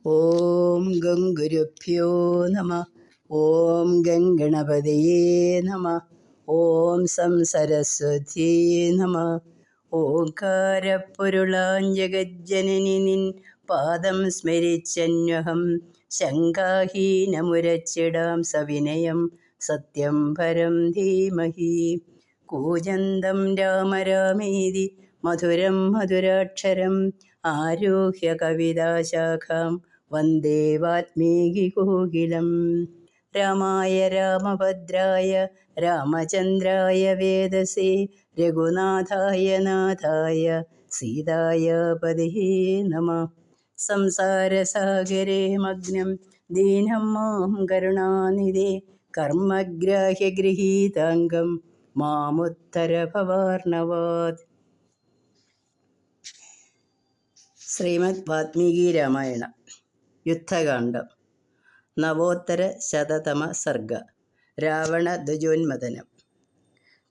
ഓം ഗംഗുരുഭ്യോ നമ. ഓം ഗംഗണപതയേ നമ. ഓം സംസരസ്വത്യേ നമ. ഓംകാരപ്പൊരുളാം ജഗജ്ജനനി നിൻ പാദം സ്മരിച്ചന്വഹം ശങ്കാഹീനമുരച്ചിടാം സവിനയം സത്യം പരം ധീമഹി. കൂജന്തം രാമ രാമേതി മധുരം മധുരാക്ഷരം ആരുഹ്യ കവിതാശാഖാം വന്ദേ വാൽമീകികോകിലം. രാമായ രാമഭദ്രായ രാമചന്ദ്രായ വേദസേ രഘുനാഥായ നാഥായ സീതായ പതയേ നമഃ. സംസാരസാഗരേ മഗ്നം ദീനം മാം കരുണാനിധേ കർമ്മഗ്രാഹ്യഗൃഹീതാംഗം മാമുത്തരഭവാർണവാത്. ശ്രീമദ് വാൽമീകി രാമായണം യുദ്ധകാണ്ഡം. നവോത്തരശതതമ സർഗ. രാവണധ്വജോന്മദനം.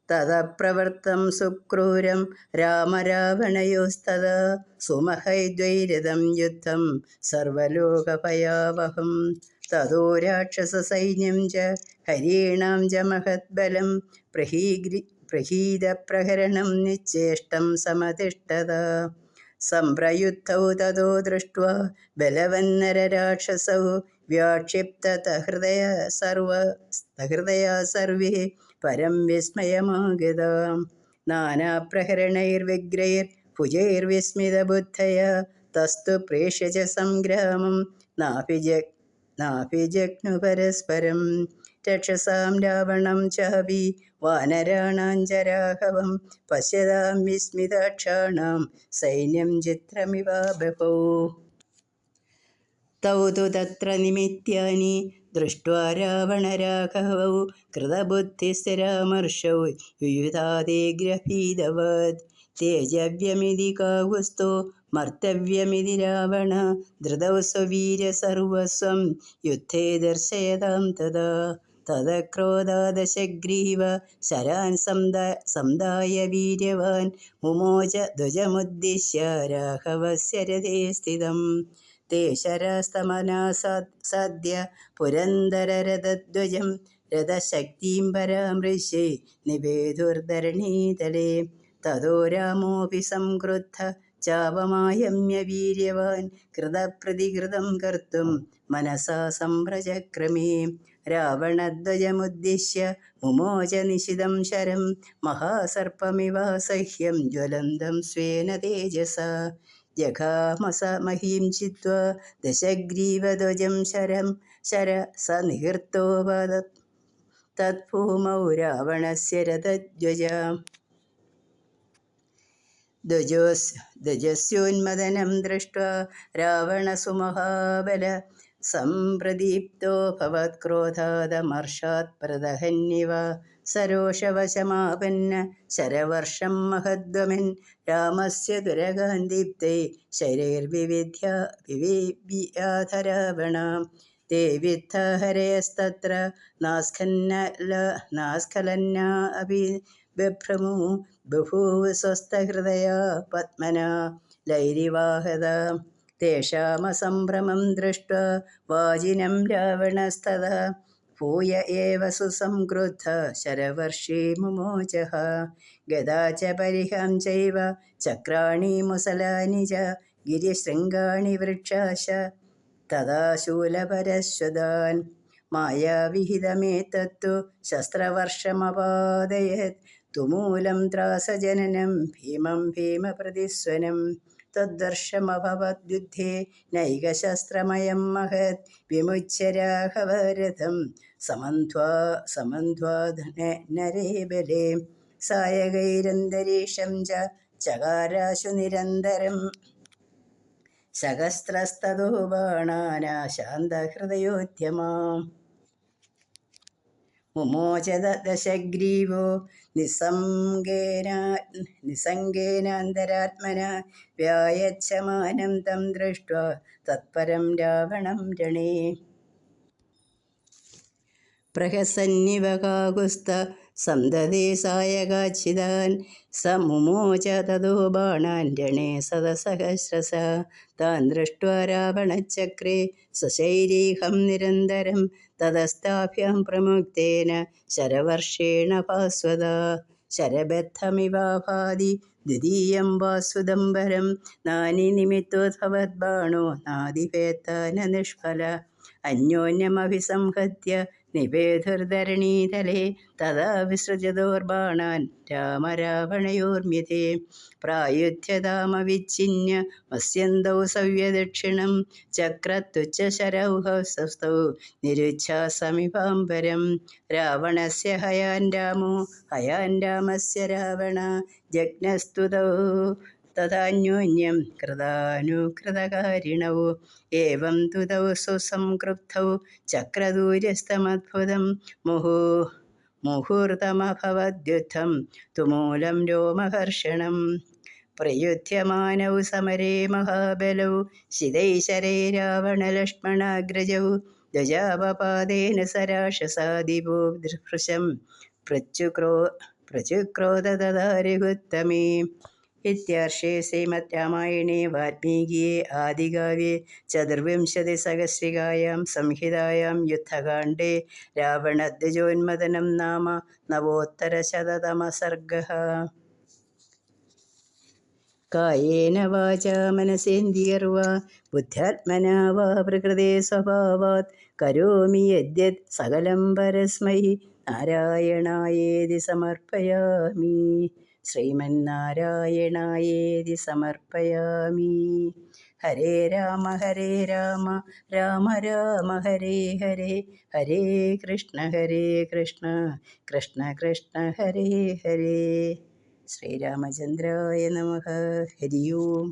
തതഃപ്രവൃത്തം സുക്രൂരം രാമരാവണയോസ്തഥാ സുമഹൈദ്വൈരഥം യുദ്ധം സർവലോകഭയാവഹം. തതോ രാക്ഷസസൈന്യം ച ഹരീണാം ച മഹദ്ബലം പ്രഹീതപ്രഹരണം നിശ്ചേഷ്ടം സമതിഷ്ഠത. സംപ്രയുക്തൗ തതോ ദൃഷ്ട്വാ ബലവന്നരരാക്ഷസൗ വ്യാക്ഷിപ്തഹൃദയാ സർവേ പരം വിസ്മയമാഗതാം. നാനാപ്രഹരണൈർവിഗ്രൈർഭുജൈർവിസ്മിതബുദ്ധയാ തസ്തു പ്രേക്ഷ്യ ച സംഗ്രാമം നാഭിജഗ്നു പരസ്പരം. രക്ഷസാം രാവണം ചാപി വാനരാണാം ച രാഘവം പശ്യതാം വിസ്മിതാക്ഷാണാം സൈന്യം ചിത്രമിവാബഭൗ. തൗ തു തത്ര നിമിത്യാനി ദൃഷ്ട്വാ രാവണരാഘവൗ കൃതബുദ്ധിസ്ഥിരാമർഷൗ യുയുധാതേഗ്രഭീതവത്. തേജവ്യമിതി കാകുസ്തോ മർത്തവ്യമിതി രാവണ ധൃതൗ സ്വവീര്യസർവസ്വം യുദ്ധേ ദർശയതാം തഥാ. തതക്രോധാദശഗ്രീവ ശരാൻ സംദായ വീര്യവാൻ മുമോച ധ്വജമുദ്ദിശ്യ രാഘവസ്യ രഥേ സ്ഥിതം. തേ ശരാസ്തമനാസാദ്യ പുരന്ദരരഥധ്വജം രഥശക്തിം പരാമൃശ്യേ നിവേദുർധരണീതലേ. തതോ രാമോऽപി സംക്രുദ്ധ ചാപമായമ്യ വീര്യവാൻ കൃതപ്രതികൃതം കർത്തും മനസാ സംപ്രചക്രമേ. രാവണധ്വജമുദ്ദിശ്യ മുമോച നിശിതം ശരം മഹാസർപ്പമിവാസഹ്യം ജ്വലന്തം സ്വേന തേജസാ. ജഘാമസ മഹീം ചിത്വാ ദശഗ്രീവധ്വജം ശര സ നിഹൃത്തോപതത് തദ്ഭൂമൗ രാവണസ്യ രഥധ്വജാ. ധ്വജസ്യോന്മദനം ദൃഷ്ട്വാ രാവണസുമഹാബല സംപ്രദീപ്തോऽഭവത് ക്രോധാദമർഷാത് പ്രദഹന്നിവ. സരോഷവശമാപന്ന ശരവർഷം മഹദ്വമൻ രാമസ്യ തുരകാന്തീപ്തൈ ശരൈർവിവിധ്യാധ രാവണ. തേ വിദ്ധഹരയസ്തത്ര നാസ്ഖലന്നാ അപി ബഭ്രമു ബഭൂവ് സ്വസ്ഥഹൃദയാ പത്മനാ ലൈരിവാഹത. തേഷാമസംഭ്രമം ദൃഷ്ട്വാ വാജിനം രാവണസ്തഥാ ഭൂയ ഏവ സുസംക്രുദ്ധ ശരവർഷേ മുമോചഃ. ഗദാ ച പരിഹാം ചൈവ ചക്രാണി മുസലാനി ച ഗിരിശൃംഗാണി വൃക്ഷാശ തഥാ ശൂലപരശ്വതാൻ. മായാവിഹിതമേതത്തു ശസ്ത്രവർഷമപാദയത് തുമൂലം ത്രാസജനനം ഭീമം ഭീമപ്രതിസ്വനം. തദ്വർഷമഭവദ്യുദ്ധേ നൈകശസ്ത്രമയം മഹത് വിമുച്യ രാഘവരഥം സമന്ധ്വാ നരേ ബലേ. സായകൈരന്തരീക്ഷം ചകാരാശു നിരന്തരം സഹസ്രസ്തതോ ബാണാനാശാന്തഹൃദയോദ്യമാ. മുമോചത ദശഗ്രീവോ നിസ്സംഗേനാന്തരാത്മനാ വ്യായച്ഛമാനം തം ദൃഷ്ട്വാ തത്പരം രാവണം രണേ. പ്രഹസന്നിവ കാകുസ്ത സന്തതേ സായകാച്ഛിതാൻ സമുമോച തതോ ബാണാൻ രണേ സദസഹസ്രസ താൻ ദൃഷ്ട്വാ രാവണചക്രേ സശൈരീഹം നിരന്തരം തതസ്താഭ്യാം പ്രമുക്തേന ശരവർഷേണ ഭാസ്വത ശരബദ്ധമിവാഭാതി ദ്വിതീയം വാസുദംബരം നാനി നിമിത്തോദ്ഭവദ്ബാണോ നാദിപേത്താന നിഷ്ഫല അന്യോന്യമഭിസംഹത്യ നിപേധുർധരണീതലേ തഥാ വിസൃജതോർബാണാൻ രാമരാവണയോർമ്യതേ പ്രായുധ്യതാമവിച്ഛിന്യ മസ്യന്തൗ സവ്യദക്ഷിണം ചക്രത്തുച്ഛശരൗഹസ്തൗ നിരുച്ഛാസമിവാംബരം രാവണസ്യ ഹയാൻ രാമോ ഹയാൻ രാമസ്യ രാവണ ജഗ്നസ്തുതൗ തഥാന്യോന്യം കൃതാനുകൃതകാരിണൗ ഏവം തുതൗ സുസംകൃപ്തൗ ചക്രദൂര്യസ്തമദ്ഭുതം മുഹൂർത്തമഭവദ്യുദ്ധം തുമൂലം രോമഹർഷണം പ്രയുധ്യമാനൗ സമരേ മഹാബലൗ ശിതൈശരൈ രാവണലക്ഷ്മണാഗ്രജൗ ധ്വജാപപാദേന സരാക്ഷസാദിപോ ദൃഭൃശം പ്രചുക്രോധതദാരിഹുത്തമേ ഇത്യാർഷേ ശ്രീമദ് രാമായണേ വാൽമീകിയെ ആദികാവ്യേ ചതുർവിംശതിസഹസ്രികായാം സംഹിതായാം യുദ്ധകാണ്ഡേ രാവണദ്വിജോന്മദനം നാമ നവോത്തരശതതമഃ സർഗഃ. കായേന വാചാ മനസേന്ദ്രിയർവാ ബുദ്ധ്യാത്മനാ വാ പ്രകൃതേ സ്വഭാവാത് കരോമി യദ്യത് സകലം പരസ്മൈ നാരായണായേതി സമർപ്പയാമി. ശ്രീമന്നാരായണായേതി സമർപ്പയാമി. ഹരേ രാമ രാമ രാമ ഹരേ ഹരേ, ഹരേ കൃഷ്ണ കൃഷ്ണ കൃഷ്ണ ഹരേ ഹരേ. ശ്രീരാമചന്ദ്രായ നമഃ. ഹരി ഓം.